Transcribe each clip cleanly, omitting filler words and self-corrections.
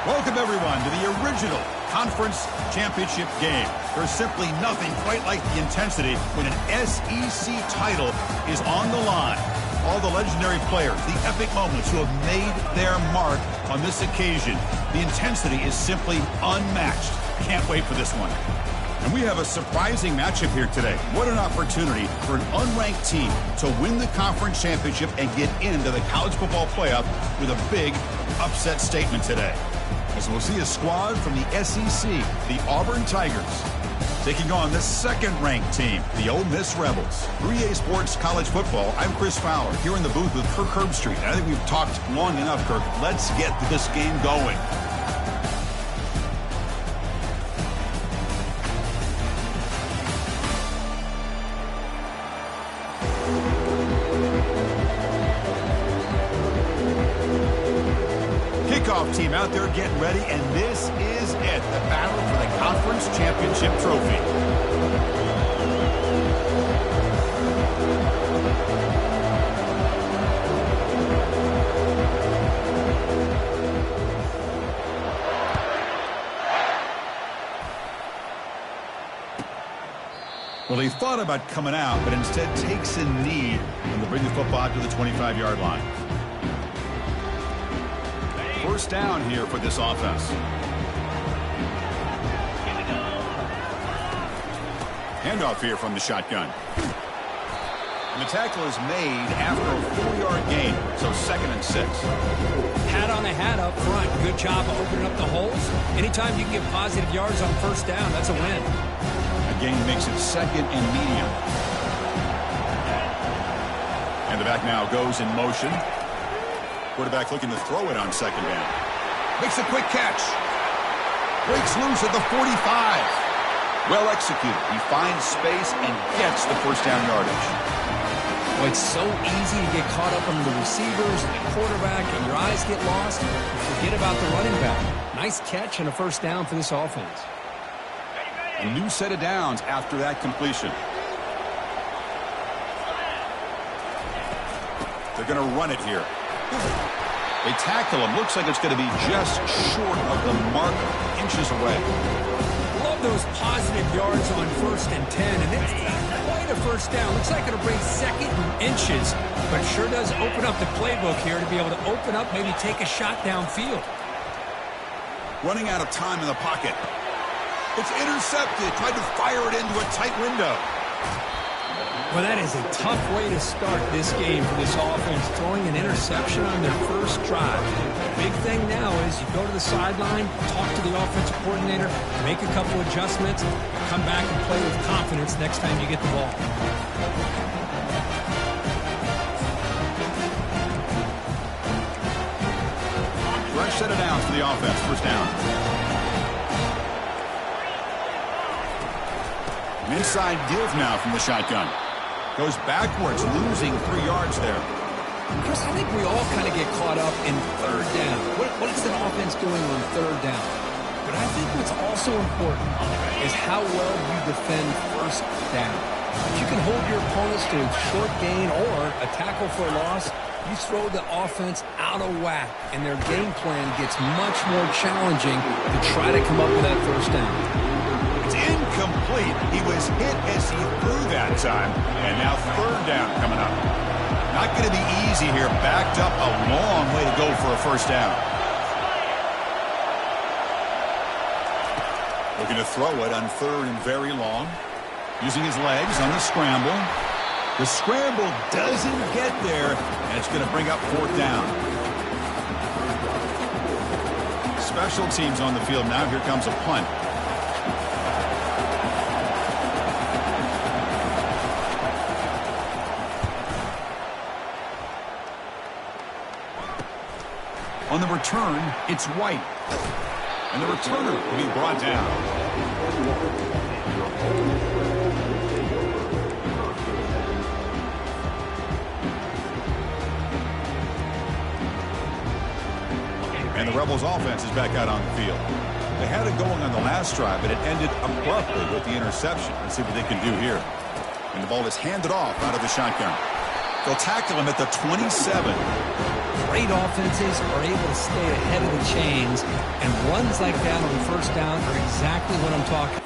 Welcome, everyone, to the original conference championship game. There's simply nothing quite like the intensity when an SEC title is on the line. All the legendary players, the epic moments who have made their mark on this occasion. The intensity is simply unmatched. Can't wait for this one. And we have a surprising matchup here today. What an opportunity for an unranked team to win the conference championship and get into the college football playoff with a big upset statement today. As we'll see a squad from the SEC, the Auburn Tigers, taking on the second-ranked team, the Ole Miss Rebels. 3A Sports College Football, I'm Chris Fowler, here in the booth with Kirk Herbstreit. I think we've talked long enough, Kirk. Let's get this game going. Team out there getting ready, and this is it, the battle for the conference championship trophy. Well, he thought about coming out, but instead takes a knee when they bring the football out to the 25-yard line. First down here for this offense. Handoff here from the shotgun. And the tackle is made after a 4-yard gain, so 2nd and 6. Hat on the hat up front. Good job of opening up the holes. Anytime you can get positive yards on first down, that's a win. A gain makes it 2nd and medium. And the back now goes in motion. Quarterback looking to throw it on 2nd down. Makes a quick catch. Breaks loose at the 45. Well executed. He finds space and gets the first down yardage. Well, it's so easy to get caught up on the receivers and the quarterback, and your eyes get lost. Forget about the running back. Nice catch and a first down for this offense. A new set of downs after that completion. They're going to run it here. They tackle him. Looks like it's going to be just short of the marker, inches away. Love those positive yards on 1st and 10, and it's quite a first down. Looks like it'll bring 2nd and inches, but it sure does open up the playbook here to be able to open up, maybe take a shot downfield. Running out of time in the pocket. It's intercepted. Tried to fire it into a tight window. Well, that is a tough way to start this game for this offense, throwing an interception on their first drive. The big thing now is you go to the sideline, talk to the offensive coordinator, make a couple adjustments, come back and play with confidence next time you get the ball. Fresh set of downs for the offense. First down. An inside give now from the shotgun. Goes backwards, losing 3 yards there. Chris, I think we all kind of get caught up in 3rd down. What is the offense doing on 3rd down? But I think what's also important is how well you defend 1st down. If you can hold your opponents to a short gain or a tackle for a loss, you throw the offense out of whack, and their game plan gets much more challenging to try to come up with that 1st down. It's incomplete. He was hit as he threw that time. And now 3rd down coming up. Not going to be easy here. Backed up a long way to go for a first down. Looking to throw it on 3rd and very long. Using his legs on the scramble. The scramble doesn't get there. And it's going to bring up 4th down. Special teams on the field now. Here comes a punt. On the return, it's White. And the returner will be brought down. And the Rebels offense is back out on the field. They had it going on the last drive, but it ended abruptly with the interception. Let's see what they can do here. And the ball is handed off out of the shotgun. They'll tackle him at the 27. Great offenses are able to stay ahead of the chains, and runs like that on the first down are exactly what I'm talking about.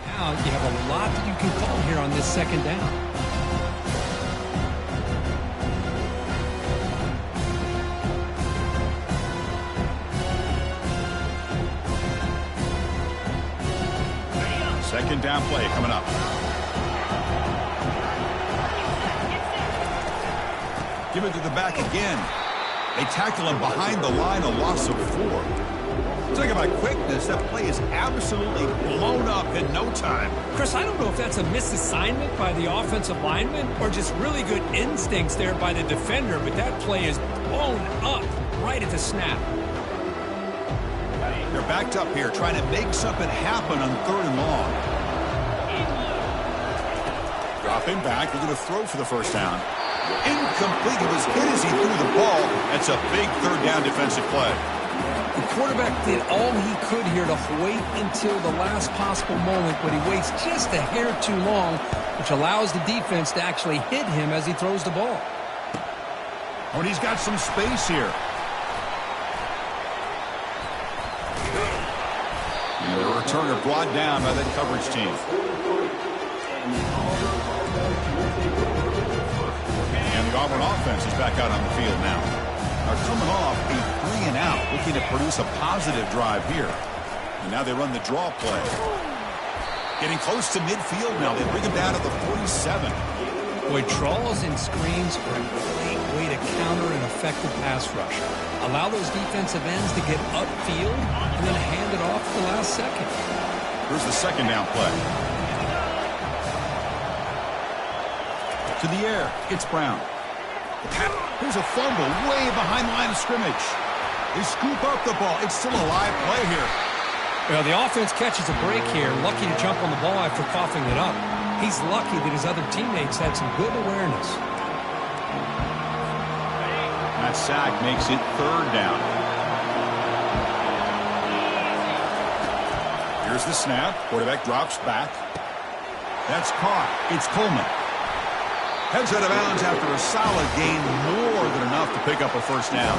Now you have a lot that you can call here on this second down. Second down play coming up. Give it to the back again. They tackle him behind the line, a loss of 4. Talk about quickness. That play is absolutely blown up in no time. Chris, I don't know if that's a misassignment by the offensive lineman or just really good instincts there by the defender, but that play is blown up right at the snap. They're backed up here trying to make something happen on 3rd and long. Dropping back. They're going to throw for the first down. Incomplete. He was hit as he threw the ball. That's a big 3rd down defensive play. The quarterback did all he could here to wait until the last possible moment, but he waits just a hair too long, which allows the defense to actually hit him as he throws the ball. Oh, and he's got some space here. And the returner brought down by that coverage team. And the Auburn offense is back out on the field now. Are coming off a 3-and-out, looking to produce a positive drive here. And now they run the draw play. Getting close to midfield now. They bring him down to the 47. Boy, draws and screens are a great way to counter an effective pass rush. Allow those defensive ends to get upfield and then hand it off at the last second. Here's the second down play. To the air. It's Brown. Here's a fumble way behind the line of scrimmage. They scoop up the ball. It's still a live play here. Well, the offense catches a break here. Lucky to jump on the ball after coughing it up. He's lucky that his other teammates had some good awareness. That sack makes it 3rd down. Here's the snap. Quarterback drops back. That's caught. It's Coleman. Heads out of bounds after a solid gain, more than enough to pick up a first down.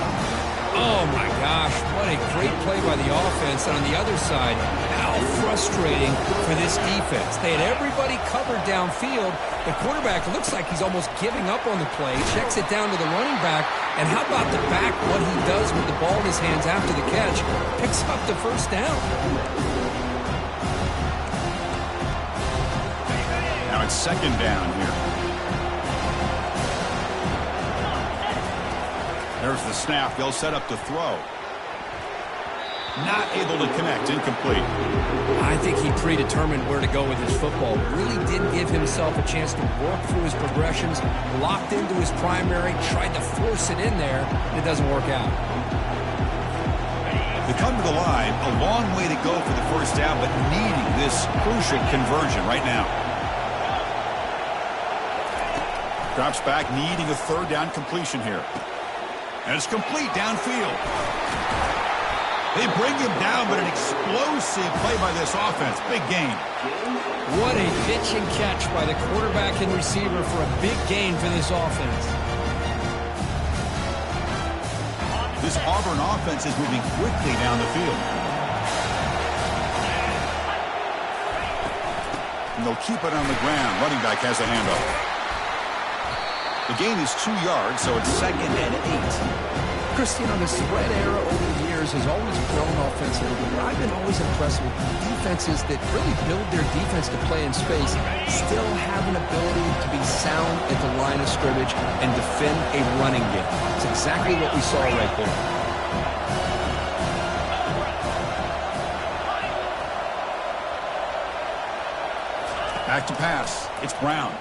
Oh, my gosh. What a great play by the offense. And on the other side, how frustrating for this defense. They had everybody covered downfield. The quarterback looks like he's almost giving up on the play. Checks it down to the running back. And how about the back, what he does with the ball in his hands after the catch? Picks up the first down. Now it's second down here. There's the snap. They'll set up to throw. Not able to connect. Incomplete. I think he predetermined where to go with his football. Really didn't give himself a chance to work through his progressions. Locked into his primary. Tried to force it in there. It doesn't work out. They come to the line. A long way to go for the first down, but needing this crucial conversion right now. Drops back, needing a 3rd down completion here. And it's complete downfield. They bring him down, but an explosive play by this offense. Big gain. What a pitch and catch by the quarterback and receiver for a big gain for this offense. This Auburn offense is moving quickly down the field. And they'll keep it on the ground. Running back has a handoff. The gain is 2 yards, so it's 2nd and 8. Christian, the spread era over the years has always grown offensively, but I've been always impressed with defenses that really build their defense to play in space, still have an ability to be sound at the line of scrimmage and defend a running game. It's exactly what we saw right there. Back to pass. It's Brown.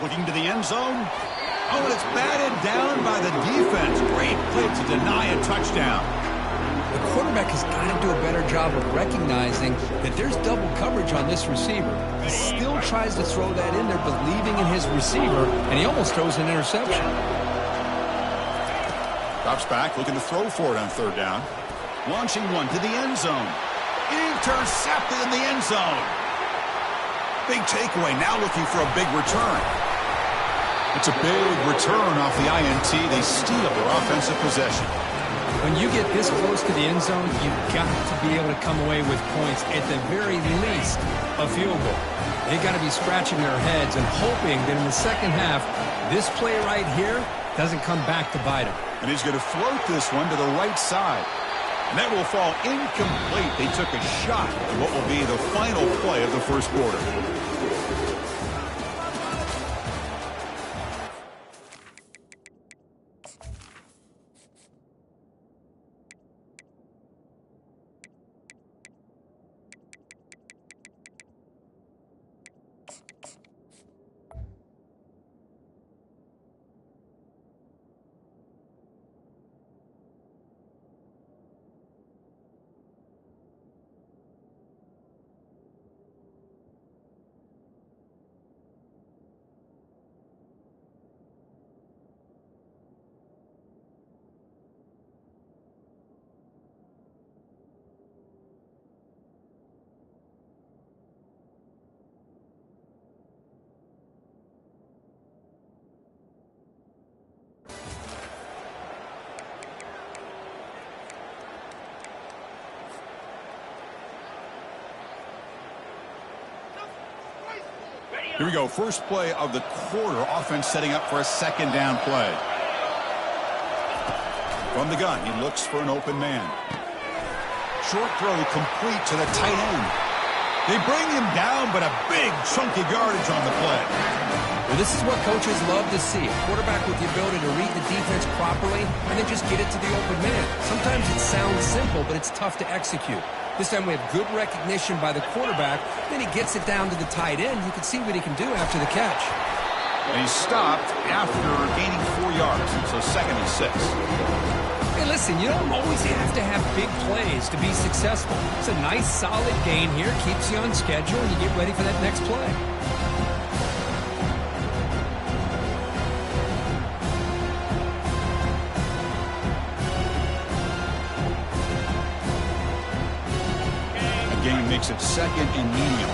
Looking to the end zone. Oh, and it's batted down by the defense. Great play to deny a touchdown. The quarterback has got to do a better job of recognizing that there's double coverage on this receiver. He still tries to throw that in there, believing in his receiver, and he almost throws an interception. Drops back, looking to throw for it on third down. Launching one to the end zone. Intercepted in the end zone. Big takeaway, now looking for a big return. It's a big return off the INT. They steal their offensive possession. When you get this close to the end zone, you've got to be able to come away with points, at the very least, a field goal. They've got to be scratching their heads and hoping that in the second half, this play right here doesn't come back to bite them. And he's going to float this one to the right side. And that will fall incomplete. They took a shot at what will be the final play of the first quarter. Here we go. First play of the quarter. Offense setting up for a second down play. From the gun, he looks for an open man. Short throw complete to the tight end. They bring him down, but a big chunky yardage on the play. Well, this is what coaches love to see. A quarterback with the ability to read the defense properly and then just get it to the open man. Sometimes it sounds simple, but it's tough to execute. This time we have good recognition by the quarterback. Then he gets it down to the tight end. You can see what he can do after the catch. And he stopped after gaining 4 yards. So second and 6. Hey, listen, you don't always have to have big plays to be successful. It's a nice, solid gain here. Keeps you on schedule, and you get ready for that next play. Game makes it second and medium.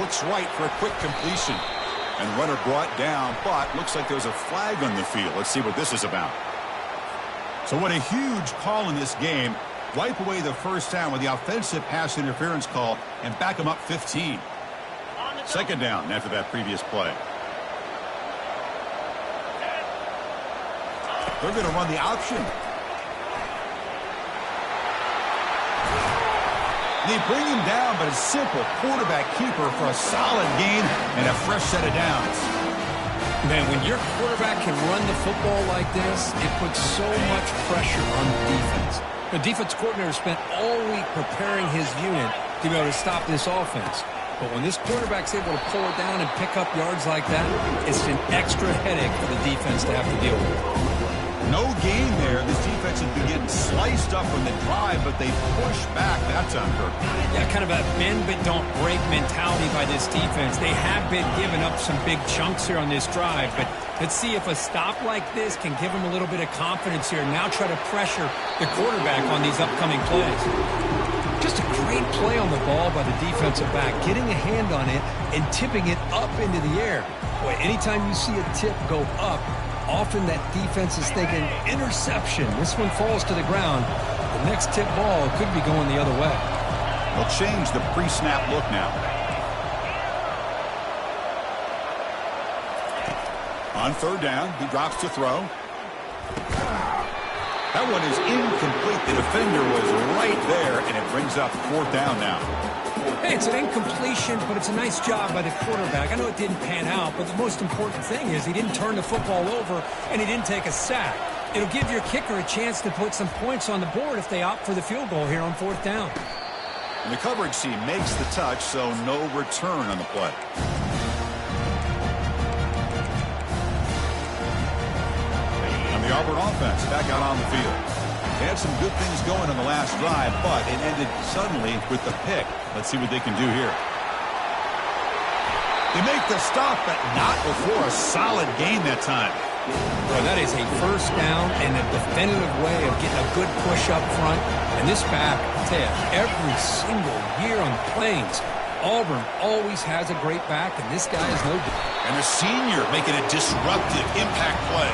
Looks right for a quick completion. And runner brought down, but looks like there's a flag on the field. Let's see what this is about. So what a huge call in this game. Wipe away the first down with the offensive pass interference call and back them up 15. Second down after that previous play. They're going to run the option. They bring him down, but a simple quarterback keeper for a solid gain and a fresh set of downs. Man, when your quarterback can run the football like this, it puts so much pressure on the defense. The defense coordinator spent all week preparing his unit to be able to stop this offense. But when this quarterback's able to pull it down and pick up yards like that, it's an extra headache for the defense to have to deal with. No gain there. This defense has been getting sliced up on the drive, but they push back. That's on purpose. Yeah, kind of a bend but don't break mentality by this defense. They have been giving up some big chunks here on this drive, but let's see if a stop like this can give them a little bit of confidence here. Now try to pressure the quarterback on these upcoming plays. Just a great play on the ball by the defensive back, getting a hand on it and tipping it up into the air. Boy, anytime you see a tip go up, often that defense is thinking interception. This one falls to the ground. The next tip ball could be going the other way. They'll change the pre-snap look now. On third down, he drops to throw. That one is incomplete. The defender was right there, and it brings up fourth down now. Hey, it's an incompletion, but it's a nice job by the quarterback. I know it didn't pan out, but the most important thing is he didn't turn the football over, and he didn't take a sack. It'll give your kicker a chance to put some points on the board if they opt for the field goal here on fourth down. And the coverage team makes the touch, so no return on the play. And the Auburn offense back out on the field. They had some good things going on the last drive, but it ended suddenly with the pick. Let's see what they can do here. They make the stop, but not before a solid gain that time. Well, that is a first down and a definitive way of getting a good push up front. And this back, I'll tell you, every single year on the Plains, Auburn always has a great back, and this guy is no different. And the senior making a disruptive impact play.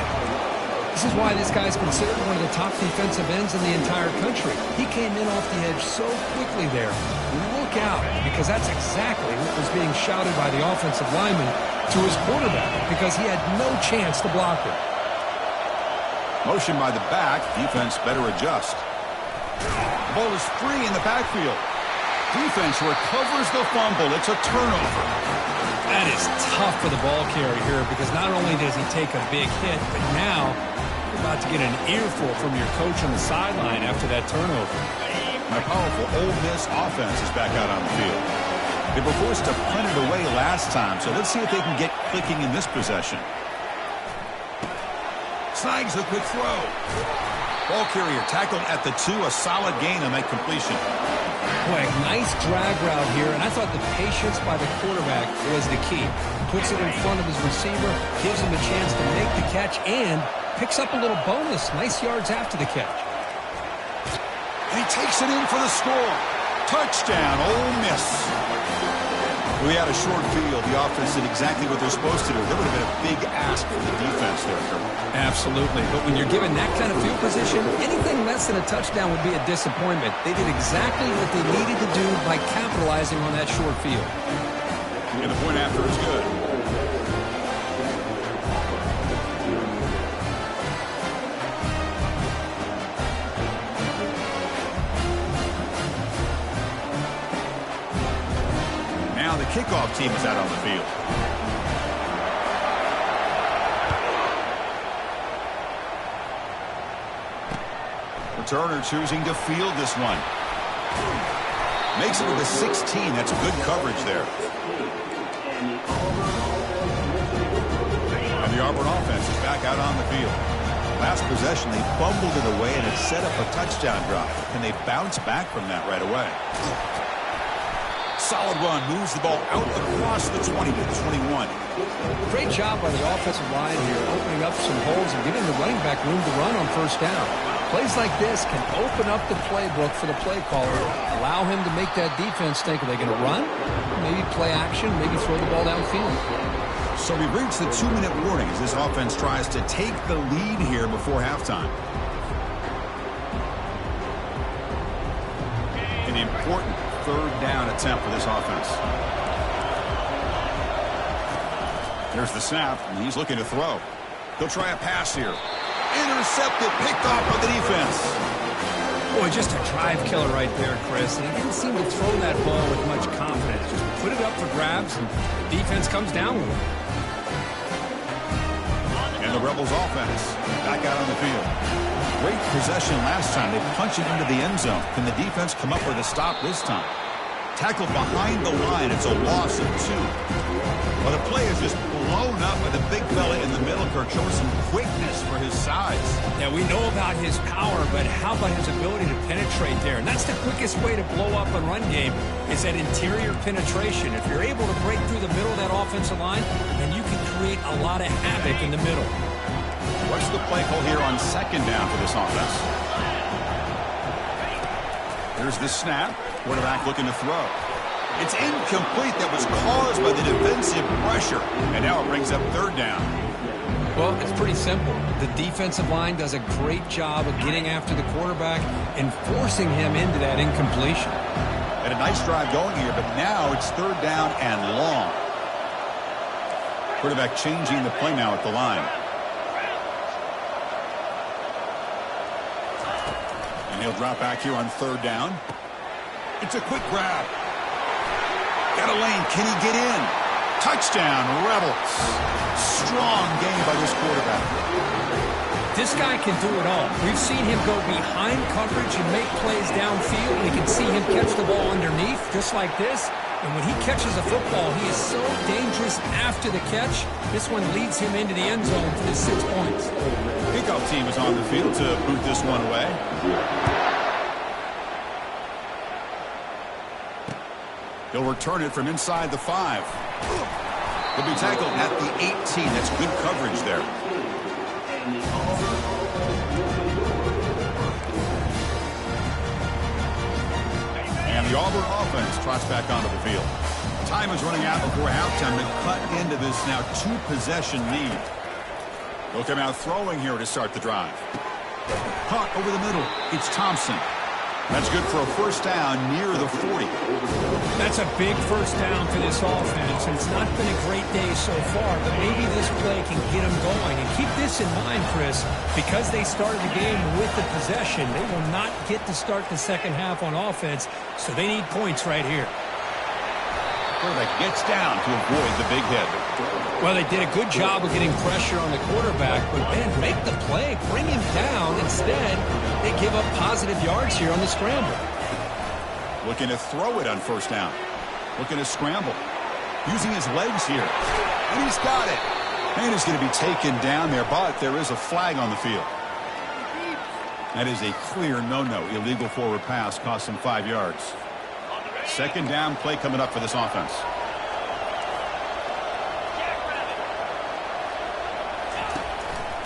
This is why this guy is considered one of the top defensive ends in the entire country. He came in off the edge so quickly there. Look out, because that's exactly what was being shouted by the offensive lineman to his quarterback, because he had no chance to block it. Motion by the back. Defense better adjust. The ball is free in the backfield. Defense recovers the fumble. It's a turnover. That is tough for the ball carrier here, because not only does he take a big hit, but now you're about to get an earful from your coach on the sideline after that turnover. And a powerful Ole Miss offense is back out on the field. They were forced to punt it away last time, so let's see if they can get clicking in this possession. Snags the quick throw. Ball carrier tackled at the 2, a solid gain on that completion. Boy, nice drag route here, and I thought the patience by the quarterback was the key. Puts it in front of his receiver, gives him a chance to make the catch, and picks up a little bonus. Nice yards after the catch. And he takes it in for the score. Touchdown, Ole Miss. We had a short field. The offense did exactly what they're supposed to do. That would have been a big ask for the defense there, Kirk. Absolutely. But when you're given that kind of field position, anything less than a touchdown would be a disappointment. They did exactly what they needed to do by capitalizing on that short field. And the point after is good. Now the kickoff team is out on the field. Returner choosing to field this one. Makes it to the 16. That's good coverage there. And the Auburn offense is back out on the field. Last possession, they fumbled it away, and it set up a touchdown drive. Can they bounce back from that right away? Solid run, moves the ball out across the 20 to the 21. Great job by the offensive line here, opening up some holes and giving the running back room to run on first down. Plays like this can open up the playbook for the play caller, allow him to make that defense think, are they going to run? Maybe play action, maybe throw the ball downfield. So we've reached the 2-minute warning as this offense tries to take the lead here before halftime. An important third down attempt for this offense. There's the snap, and he's looking to throw. He'll try a pass here. Intercepted, picked off by the defense. Boy, just a drive killer right there, Chris. And he didn't seem to throw that ball with much confidence. Just put it up for grabs, and the defense comes down with it. And the Rebels offense back out on the field. Great possession last time. They punch it into the end zone. Can the defense come up with a stop this time? Tackled behind the line. It's a loss of 2. Well, the play is just blown up by the big fella in the middle. Kirk showing some quickness for his size. Yeah, we know about his power, but how about his ability to penetrate there? And that's the quickest way to blow up a run game is that interior penetration. If you're able to break through the middle of that offensive line, then you can create a lot of havoc in the middle. What's the play call here on second down for this offense? Here's the snap. Quarterback looking to throw. It's incomplete. That was caused by the defensive pressure. And now it brings up third down. Well, it's pretty simple. The defensive line does a great job of getting after the quarterback and forcing him into that incompletion. Had a nice drive going here, but now it's third down and long. Quarterback changing the play now at the line. And he'll drop back here on third down. It's a quick grab. Got a lane. Can he get in? Touchdown, Rebels. Strong game by this quarterback. This guy can do it all. We've seen him go behind coverage and make plays downfield. We can see him catch the ball underneath, just like this. And when he catches a football, he is so dangerous after the catch. This one leads him into the end zone for the 6 points. Kickoff team is on the field to boot this one away. He'll return it from inside the 5. He'll be tackled at the 18. That's good coverage there. And the Auburn offense trots back onto the field. Time is running out before halftime to cut into this now 2-possession lead. They'll come out throwing here to start the drive. Caught over the middle. It's Thompson. That's good for a first down near the 40. That's a big first down for this offense, and it's not been a great day so far, but maybe this play can get them going. And keep this in mind, Chris, because they started the game with the possession, they will not get to start the second half on offense, so they need points right here. Quarterback gets down to avoid the big hit. Well, they did a good job of getting pressure on the quarterback, but, man, make the play, bring him down. Instead, they give up positive yards here on the scramble. Looking to throw it on first down. Looking to scramble. Using his legs here. And he's got it. And he's going to be taken down there, but there is a flag on the field. That is a clear no-no. Illegal forward pass cost him 5 yards. Second down play coming up for this offense.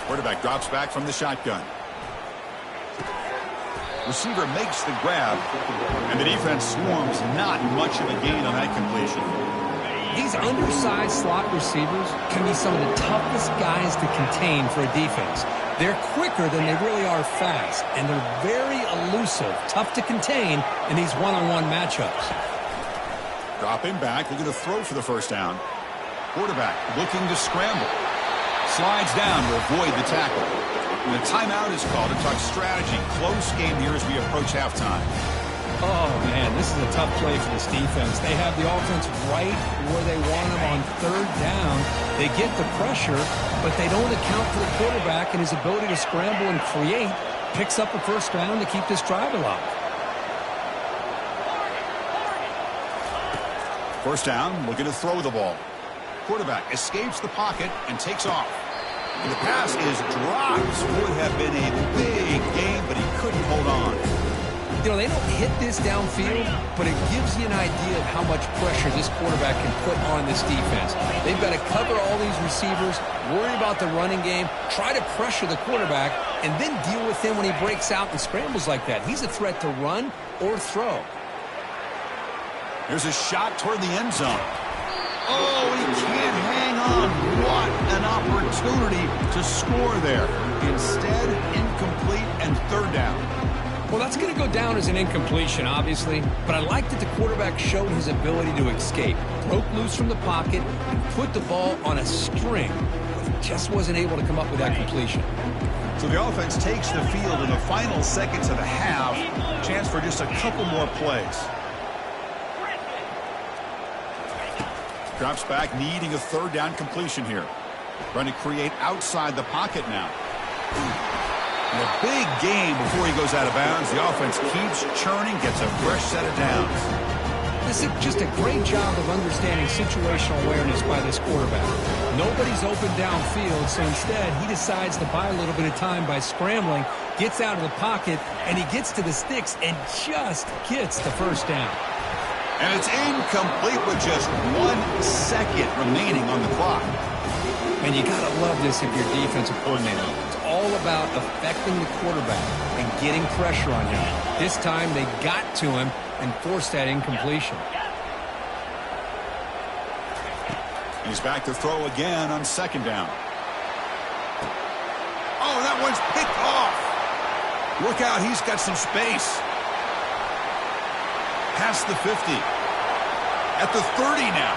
Quarterback drops back from the shotgun. Receiver makes the grab, and the defense swarms. Not much of a gain on that completion. These undersized slot receivers can be some of the toughest guys to contain for a defense. They're quicker than they really are fast, and they're very elusive, tough to contain in these one-on-one matchups. Dropping back, looking to throw for the first down. Quarterback looking to scramble. Slides down to avoid the tackle. And the timeout is called to talk strategy. Close game here as we approach halftime. Oh, man, this is a tough play for this defense. They have the offense right where they want them on third down. They get the pressure, but they don't account for the quarterback and his ability to scramble and create. Picks up a first down to keep this drive alive. First down, looking to throw the ball. Quarterback escapes the pocket and takes off. And the pass is dropped. Would have been a big game, but he couldn't hold on. You know, they don't hit this downfield, but it gives you an idea of how much pressure this quarterback can put on this defense. They've got to cover all these receivers, worry about the running game, try to pressure the quarterback, and then deal with him when he breaks out and scrambles like that. He's a threat to run or throw. There's a shot toward the end zone. Oh, he can't hang on. What an opportunity to score there. Instead, incomplete and third down. Well, that's going to go down as an incompletion, obviously, but I like that the quarterback showed his ability to escape, broke loose from the pocket, and put the ball on a string. He just wasn't able to come up with that completion. So the offense takes the field in the final seconds of the half. Chance for just a couple more plays. Drops back, needing a third down completion here. Trying to create outside the pocket now. And a big game before he goes out of bounds. The offense keeps churning, gets a fresh set of downs. This is just a great job of understanding situational awareness by this quarterback. Nobody's open downfield, so instead he decides to buy a little bit of time by scrambling, gets out of the pocket, and he gets to the sticks and just gets the first down. And it's incomplete with just 1 second remaining on the clock. And you got to love this if you're defensive coordinator. It's all about affecting the quarterback and getting pressure on him. This time they got to him and forced that incompletion. He's back to throw again on second down. Oh, that one's picked off. Look out, he's got some space. Past the 50. At the 30 now.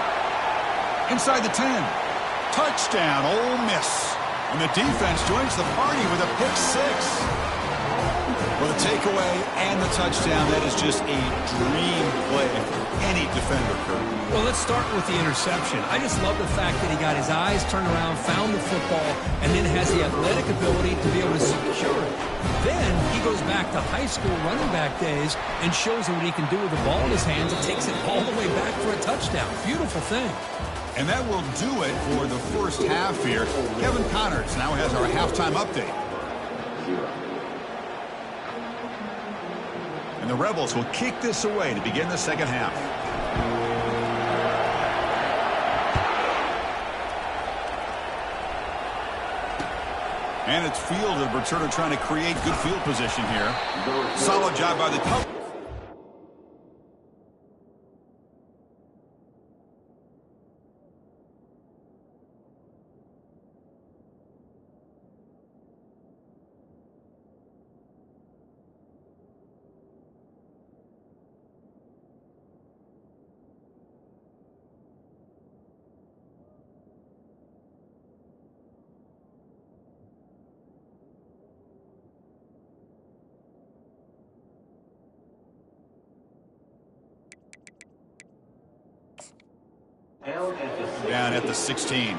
Inside the 10. Touchdown, Ole Miss. And the defense joins the party with a pick 6. For the takeaway and the touchdown, that is just a dream play for any defender, Kurt. Well, let's start with the interception. I just love the fact that he got his eyes turned around, found the football, and then has the athletic ability to be able to secure it. Then he goes back to high school running back days and shows what he can do with the ball in his hands and takes it all the way back for a touchdown. Beautiful thing. And that will do it for the first half here. Kevin Connors now has our halftime update. And the Rebels will kick this away to begin the second half. And it's fielded. Returner trying to create good field position here. Solid job by the cover. Down at the 16.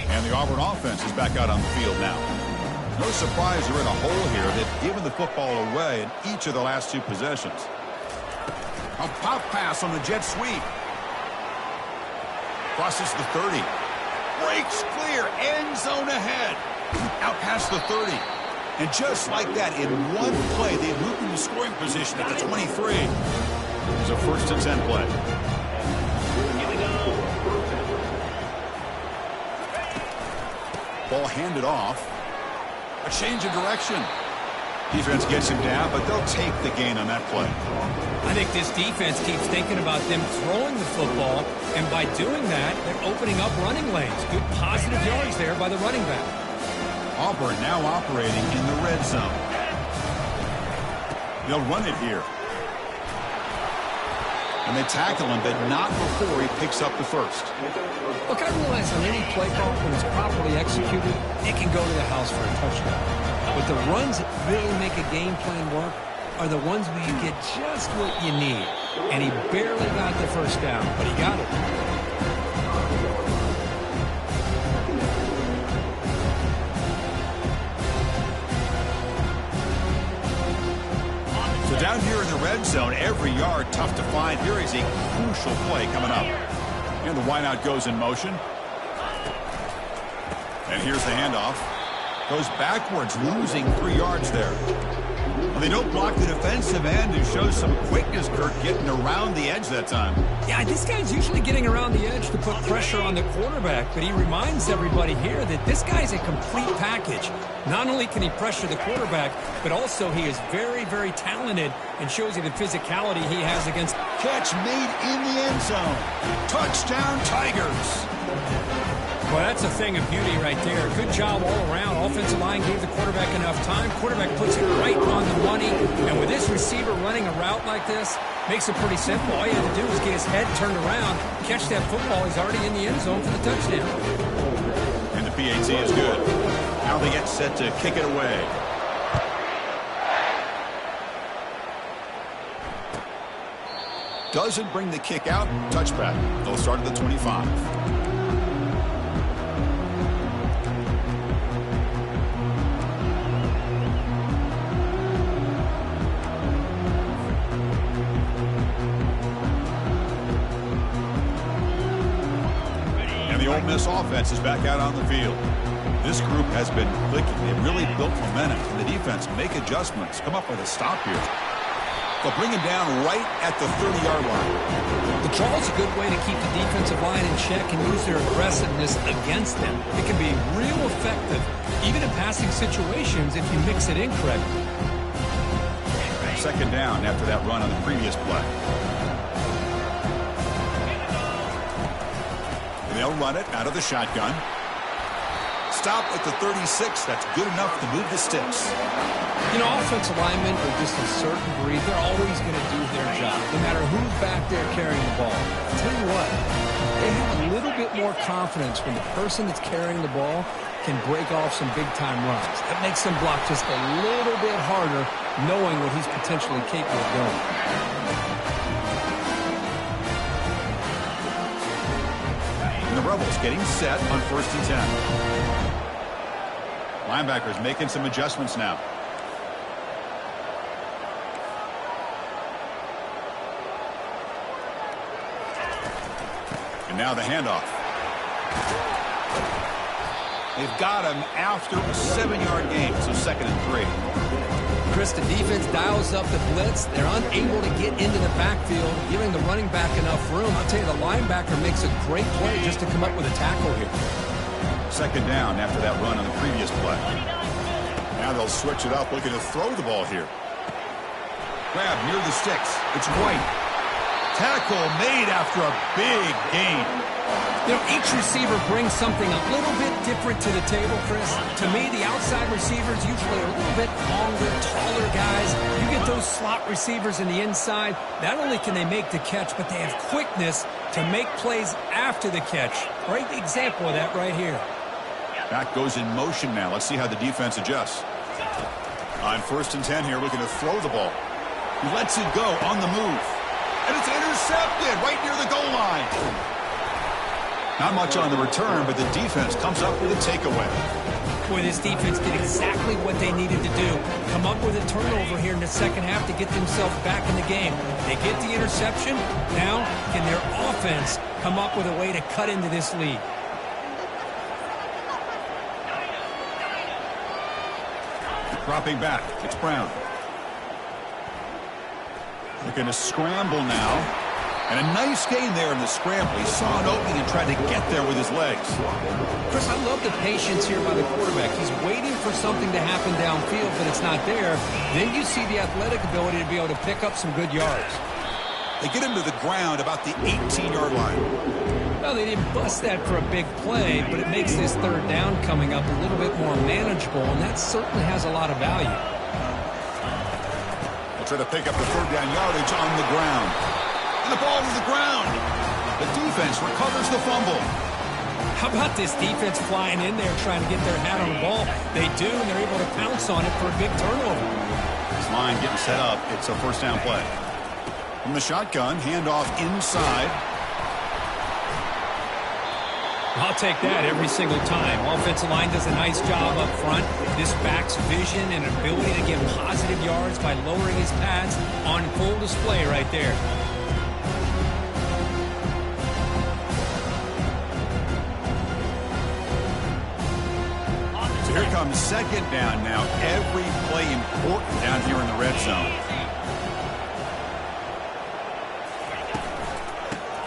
And the Auburn offense is back out on the field now. No surprise they're in a hole here. They've given the football away in each of the last two possessions. A pop pass on the jet sweep. Crosses the 30. Breaks clear. End zone ahead. Out past the 30. And just like that, in one play, they moved into scoring position at the 23. It's a 1st and 10 play. Ball handed off. A change of direction. Defense gets him down, but they'll take the gain on that play. I think this defense keeps thinking about them throwing the football, and by doing that, they're opening up running lanes. Good positive yards there by the running back. Auburn now operating in the red zone. They'll run it here. And they tackle him, but not before he picks up the first. Look, I realize on any play call, when it's properly executed, it can go to the house for a touchdown. But the runs that really make a game plan work are the ones where you get just what you need. And he barely got the first down, but he got it. So down here in the red zone, every yard tough to find. Here is a crucial play coming up. And the wideout goes in motion. And here's the handoff. Goes backwards, losing 3 yards there. Well, they don't block the defensive end, who shows some quickness, Kurt, getting around the edge that time. Yeah, this guy's usually getting around the edge to put pressure on the quarterback, but he reminds everybody here that this guy's a complete package. Not only can he pressure the quarterback, but also he is very, very talented and shows you the physicality he has against. Catch made in the end zone. Touchdown, Tigers. Well, that's a thing of beauty right there. Good job all around. Offensive line gave the quarterback enough time. Quarterback puts it right on the money. And with this receiver running a route like this, makes it pretty simple. All you have to do is get his head turned around, catch that football. He's already in the end zone for the touchdown. And the PAT is good. Now they get set to kick it away. Doesn't bring the kick out. Touchback. They'll start at the 25. Ole Miss offense is back out on the field. This group has been clicking. They've really built momentum. And the defense make adjustments. Come up with a stop here. They'll bring him down right at the 30-yard line. The draw is a good way to keep the defensive line in check and use their aggressiveness against them. It can be real effective, even in passing situations, if you mix it in correctly. Second down after that run on the previous play. They'll run it out of the shotgun. stop at the 36. That's good enough to move the sticks. You know, offensive linemen are just a certain breed. They're always going to do their job, no matter who's back there carrying the ball. I'll tell you what, they have a little bit more confidence when the person that's carrying the ball can break off some big-time runs. That makes them block just a little bit harder, knowing what he's potentially capable of doing. And the Rebels getting set on 1st and 10. Linebackers making some adjustments now. And now the handoff. They've got him after a 7-yard gain, so 2nd and 3. Chris, the defense dials up the blitz. They're unable to get into the backfield, giving the running back enough room. I'll tell you, the linebacker makes a great play just to come up with a tackle here. 2nd down after that run on the previous play. Now they'll switch it up, looking to throw the ball here. Grab near the sticks. It's White. Tackle made after a big gain. You know, each receiver brings something a little bit different to the table, Chris. To me, the outside receivers usually are a little bit longer, taller guys. You get those slot receivers in the inside, not only can they make the catch, but they have quickness to make plays after the catch. Great example of that right here. Back goes in motion now. Let's see how the defense adjusts. On 1st and 10 here, looking to throw the ball. He lets it go on the move. And it's intercepted right near the goal line. Not much on the return, but the defense comes up with a takeaway. Boy, this defense did exactly what they needed to do. Come up with a turnover here in the second half to get themselves back in the game. They get the interception. Now, can their offense come up with a way to cut into this lead? Dropping back, it's Brown. Looking to scramble now. And a nice gain there in the scramble. He saw an opening and tried to get there with his legs. Chris, I love the patience here by the quarterback. He's waiting for something to happen downfield, but it's not there. Then you see the athletic ability to be able to pick up some good yards. They get him to the ground about the 18-yard line. Well, they didn't bust that for a big play, but it makes this 3rd down coming up a little bit more manageable, and that certainly has a lot of value. They'll try to pick up the 3rd down yardage on the ground. The ball to the ground. The defense recovers the fumble. How about this defense flying in there trying to get their hat on the ball? They do, and they're able to pounce on it for a big turnover. This line getting set up. It's a 1st down play. From the shotgun, handoff inside. I'll take that every single time. Offensive line does a nice job up front. This back's vision and ability to get positive yards by lowering his pads on full display right there. Here comes 2nd down now. Every play important down here in the red zone.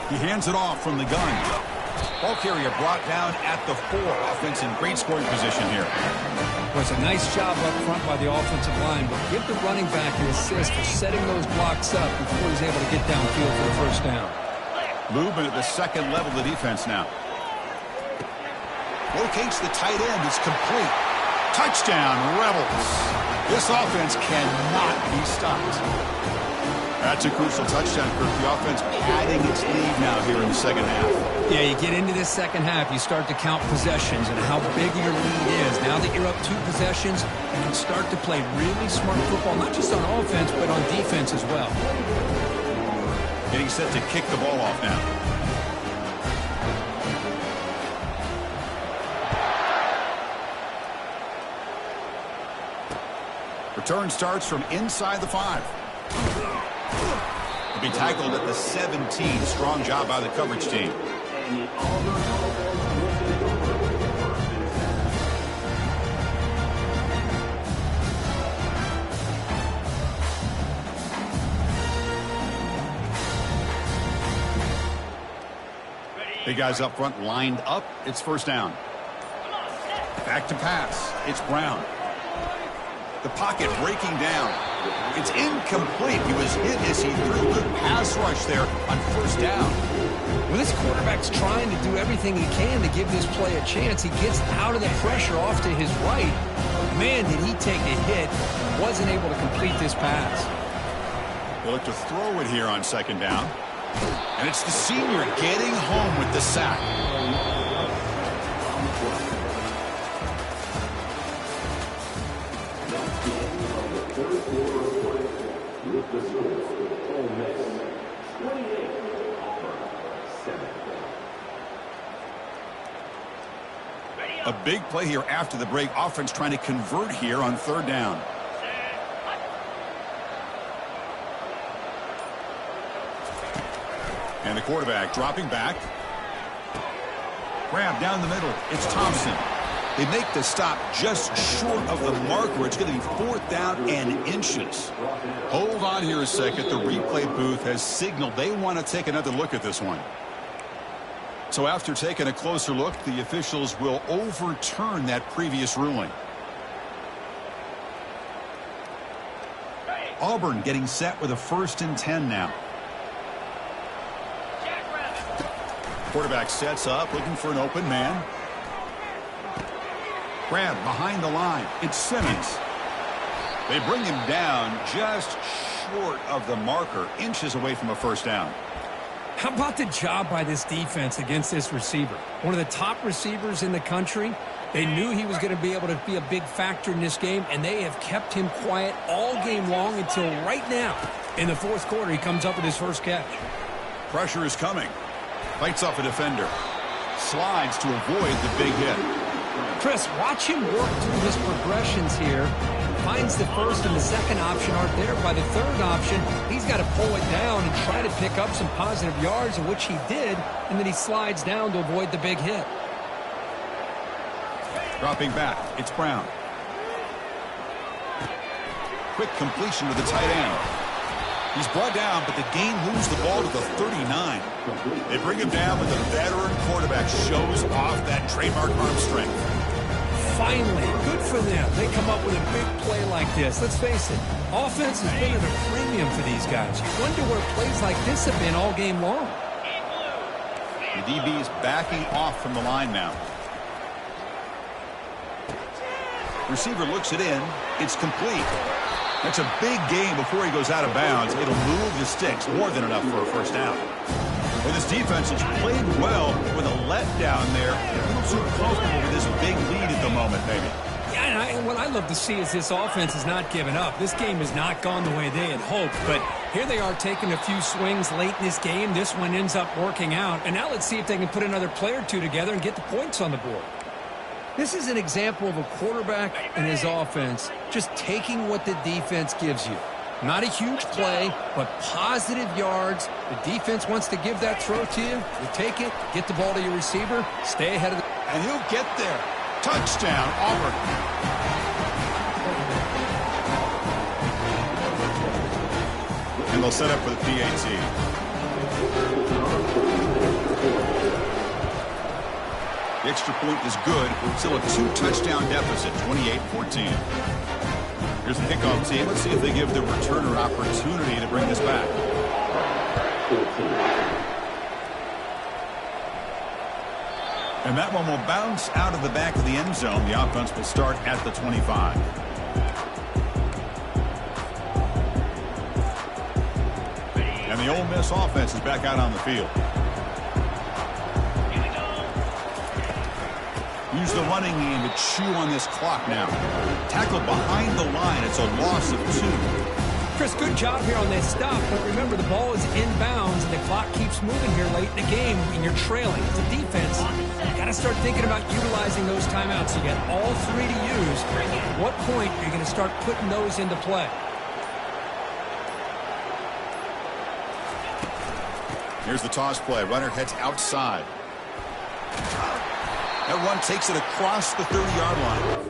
He hands it off from the gun. Ball carrier brought down at the 4. Offense in great scoring position here. Was a nice job up front by the offensive line, but give the running back an assist for setting those blocks up before he's able to get downfield for the 1st down. Movement at the 2nd level of the defense now. Locates the tight end. It's complete. Touchdown, Rebels. This offense cannot be stopped. That's a crucial touchdown, Kirk. The offense padding its lead now here in the 2nd half. Yeah, you get into this 2nd half, you start to count possessions and how big your lead is. Now that you're up 2 possessions, you can start to play really smart football, not just on offense, but on defense as well. Getting set to kick the ball off now. Return starts from inside the 5. He'll be tackled at the 17. Strong job by the coverage team. Big guys up front lined up. It's 1st down. Back to pass. It's Brown. The pocket breaking down. It's incomplete. He was hit as he threw a good pass rush there on first down. Well, this quarterback's trying to do everything he can to give this play a chance. He gets out of the pressure off to his right. Man, did he take a hit. Wasn't able to complete this pass. They'll look to throw it here on second down. And it's the senior getting home with the sack. A big play here after the break. Offense trying to convert here on third down. And the quarterback dropping back. Grab down the middle. It's Thompson. They make the stop just short of the marker. It's going to be fourth down and inches. Hold on here a second. The replay booth has signaled they want to take another look at this one. So after taking a closer look, the officials will overturn that previous ruling. Auburn getting set with a 1st and 10 now. Quarterback sets up, looking for an open man. Grab behind the line. It's Simmons. They bring him down just short of the marker, inches away from a first down. How about the job by this defense against this receiver? One of the top receivers in the country. They knew he was going to be able to be a big factor in this game, and they have kept him quiet all game long until right now. In the fourth quarter, he comes up with his first catch. Pressure is coming. Fights off a defender. Slides to avoid the big hit. Chris, watch him work through his progressions here. Finds the first and the second option aren't there. By the third option, he's got to pull it down and try to pick up some positive yards, of which he did, and then he slides down to avoid the big hit. Dropping back, it's Brown. Quick completion to the tight end. He's brought down, but the game moves the ball to the 39. They bring him down, but the veteran quarterback shows off that trademark arm strength. Finally, good for them. They come up with a big play like this. Let's face it, offense has been at a premium for these guys. You wonder where plays like this have been all game long. The DB is backing off from the line now. Receiver looks it in. It's complete. That's a big gain before he goes out of bounds. It'll move the sticks, more than enough for a first down. Well, this defense has played well with a letdown there. A little too comfortable with this big lead at the moment, maybe. Yeah, and what I love to see is this offense has not given up. This game has not gone the way they had hoped, but here they are taking a few swings late in this game. This one ends up working out, and now let's see if they can put another play or two together and get the points on the board. This is an example of a quarterback and his offense just taking what the defense gives you. Not a huge play, but positive yards. The defense wants to give that throw to you. You take it, get the ball to your receiver, stay ahead of the... And he'll get there. Touchdown, Auburn. And they'll set up for the PAT. The extra point is good. Still a 2-touchdown deficit, 28-14. Here's the kickoff team. Let's see if they give the returner opportunity to bring this back. And that one will bounce out of the back of the end zone. The offense will start at the 25. And the Ole Miss offense is back out on the field. Use the running game to chew on this clock now. Tackled behind the line. It's a loss of 2. Chris, good job here on this stop, but remember the ball is inbounds and the clock keeps moving here late in the game and you're trailing. As a defense, you got to start thinking about utilizing those timeouts. You got all 3 to use. At what point are you going to start putting those into play? Here's the toss play. Runner heads outside. That run takes it across the 30-yard line.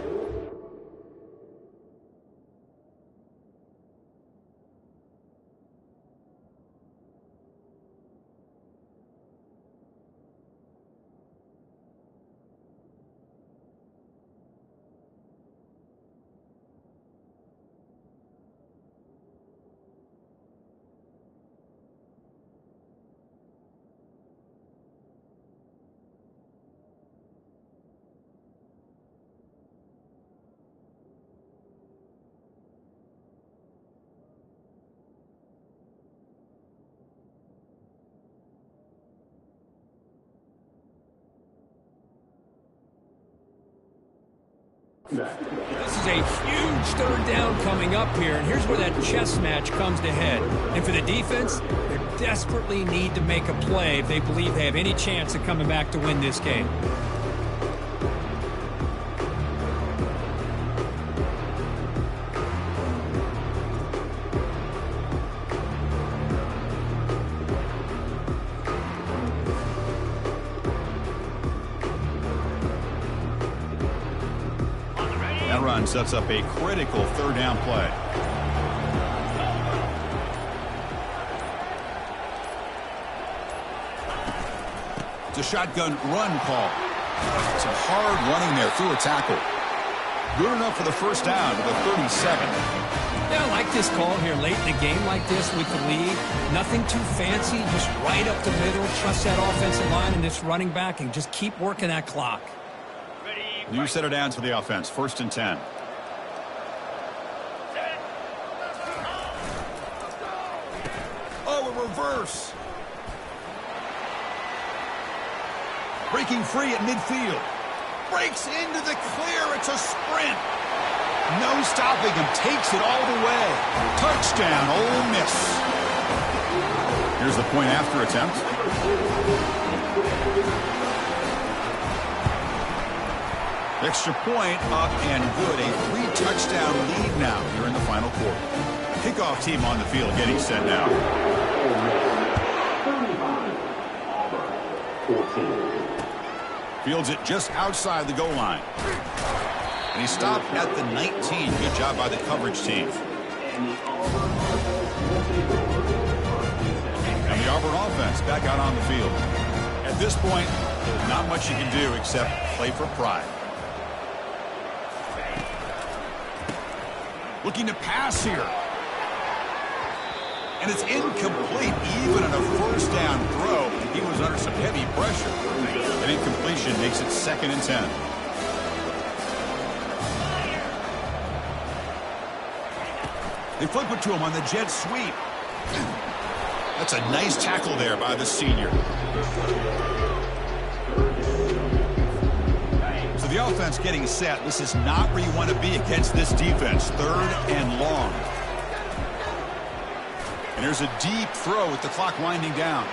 This is a huge third down coming up here, and here's where that chess match comes to head. And for the defense, they desperately need to make a play if they believe they have any chance of coming back to win this game. That run sets up a critical third down play. It's a shotgun run call. Some hard running there through a tackle. Good enough for the first down to the 37. Yeah, I like this call here late in the game like this with the lead. Nothing too fancy, just right up the middle. Trust that offensive line and this running back and just keep working that clock. New set of downs for the offense. 1st and 10. Oh, a reverse. Breaking free at midfield. Breaks into the clear. It's a sprint. No stopping him. Takes it all the way. Touchdown, Ole Miss. Here's the point after attempt. Extra point up and good. A 3-touchdown lead now here in the final quarter. Kickoff team on the field getting set now. 14. Fields it just outside the goal line. And he stopped at the 19. Good job by the coverage team. And the Auburn offense back out on the field. At this point, there's not much you can do except play for pride. Looking to pass here. And it's incomplete. Even on a first down throw, he was under some heavy pressure. An incompletion makes it 2nd and 10. They flip it to him on the jet sweep. That's a nice tackle there by the senior. So the offense getting set. This is not where you want to be against this defense. 3rd and long. And there's a deep throw with the clock winding down.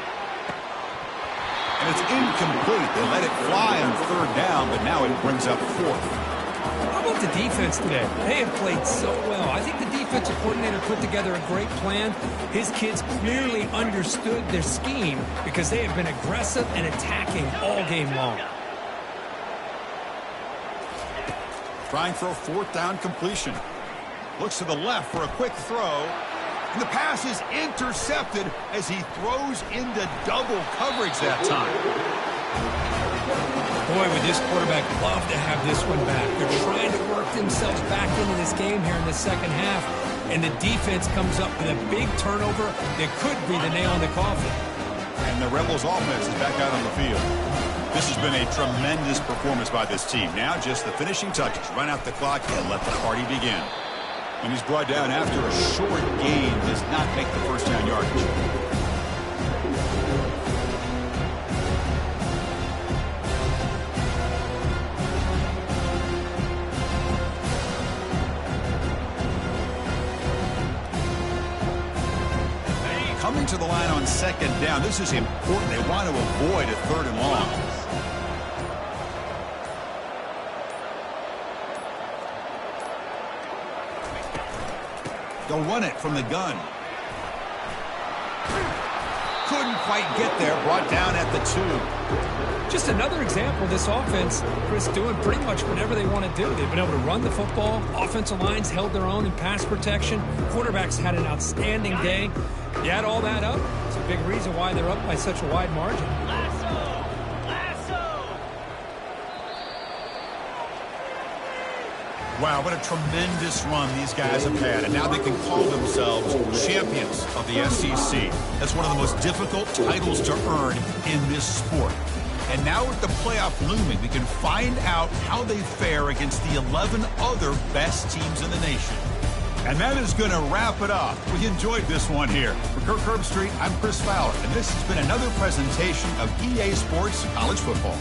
And it's incomplete. They let it fly on 3rd down, but now it brings up 4th. How about the defense today? They have played so well. I think the defensive coordinator put together a great plan. His kids clearly understood their scheme because they have been aggressive and attacking all game long. Trying for a 4th down completion. Looks to the left for a quick throw. And the pass is intercepted as he throws into double coverage that time. Boy, would this quarterback love to have this one back. They're trying to work themselves back into this game here in the second half. And the defense comes up with a big turnover that could be the nail in the coffin. And the Rebels offense is back out on the field. This has been a tremendous performance by this team. Now just the finishing touches. Run out the clock and let the party begin. And he's brought down after a short gain. Does not make the first down yardage. Coming to the line on 2nd down. This is important. They want to avoid a 3rd and long. They'll run it from the gun. Couldn't quite get there. Brought down at the 2. Just another example of this offense, Chris, doing pretty much whatever they want to do. They've been able to run the football. Offensive lines held their own in pass protection. Quarterbacks had an outstanding day. You add all that up, it's a big reason why they're up by such a wide margin. Wow, what a tremendous run these guys have had. And now they can call themselves champions of the SEC. That's one of the most difficult titles to earn in this sport. And now with the playoff looming, we can find out how they fare against the 11 other best teams in the nation. And that is going to wrap it up. We enjoyed this one here. For Kirk Herbstreit, I'm Chris Fowler, and this has been another presentation of EA Sports College Football.